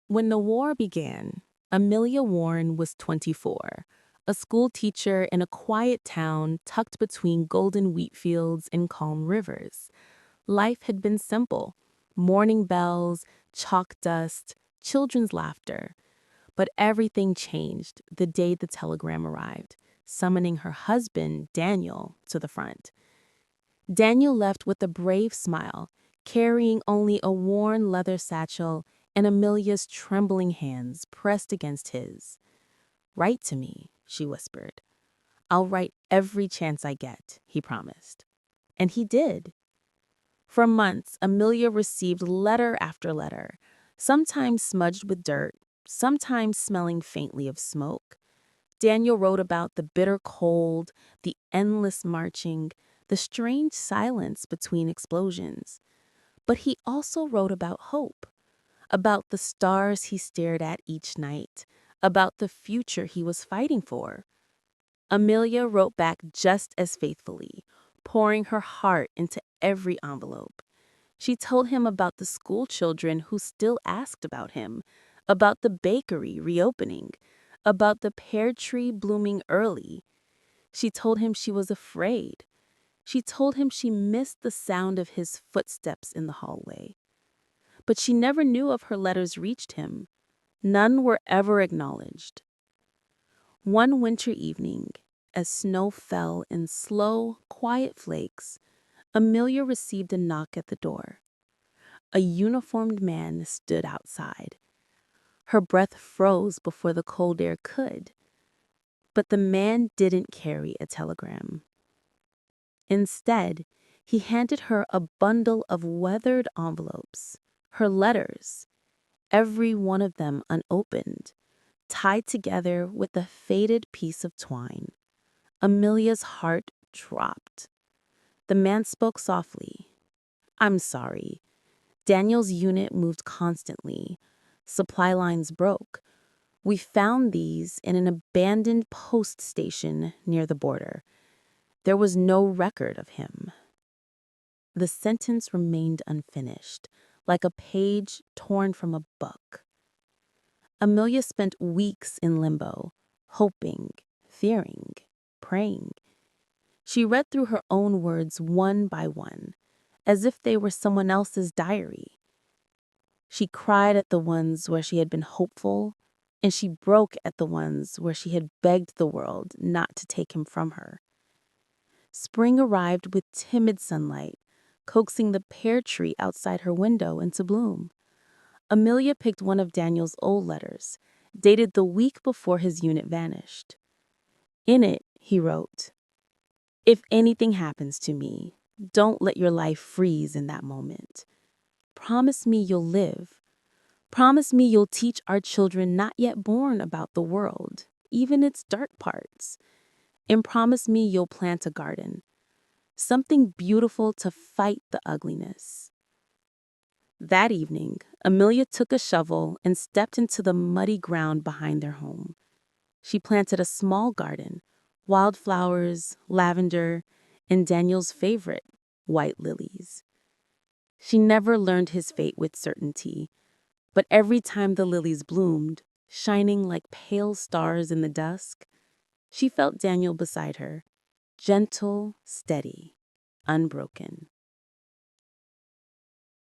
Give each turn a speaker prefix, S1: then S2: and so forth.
S1: When the war began, Amelia Warren was 24, a school teacher in a quiet town tucked between golden wheat fields and calm rivers. Life had been simple: morning bells, chalk dust, children's laughter. But everything changed the day the telegram arrived, summoning her husband, Daniel, to the front. Daniel left with a brave smile, carrying only a worn leather satchel and Amelia's trembling hands pressed against his. "Write to me," she whispered. "I'll write every chance I get," he promised. And he did. For months, Amelia received letter after letter, sometimes smudged with dirt, sometimes smelling faintly of smoke. Daniel wrote about the bitter cold, the endless marching, the strange silence between explosions. But he also wrote about hope, about the stars he stared at each night, about the future he was fighting for. Amelia wrote back just as faithfully, pouring her heart into every envelope. She told him about the school children who still asked about him, about the bakery reopening, about the pear tree blooming early. She told him she was afraid. She told him she missed the sound of his footsteps in the hallway. But she never knew if her letters reached him. None were ever acknowledged. One winter evening, as snow fell in slow, quiet flakes, Amelia received a knock at the door. A uniformed man stood outside. Her breath froze before the cold air could. But the man didn't carry a telegram. Instead, he handed her a bundle of weathered envelopes, her letters, every one of them unopened, tied together with a faded piece of twine. Amelia's heart dropped. The man spoke softly. "I'm sorry. Daniel's unit moved constantly. Supply lines broke. We found these in an abandoned post station near the border. There was no record of him." The sentence remained unfinished, like a page torn from a book. Amelia spent weeks in limbo, hoping, fearing, praying. She read through her own words one by one, as if they were someone else's diary. She cried at the ones where she had been hopeful, and she broke at the ones where she had begged the world not to take him from her. Spring arrived with timid sunlight, coaxing the pear tree outside her window into bloom. Amelia picked one of Daniel's old letters, dated the week before his unit vanished. In it, he wrote, "If anything happens to me, don't let your life freeze in that moment. Promise me you'll live. Promise me you'll teach our children not yet born about the world, even its dark parts. And promise me you'll plant a garden, something beautiful to fight the ugliness." That evening, Amelia took a shovel and stepped into the muddy ground behind their home. She planted a small garden, wildflowers, lavender, and Daniel's favorite, white lilies. She never learned his fate with certainty, but every time the lilies bloomed, shining like pale stars in the dusk, she felt Daniel beside her, gentle, steady, unbroken.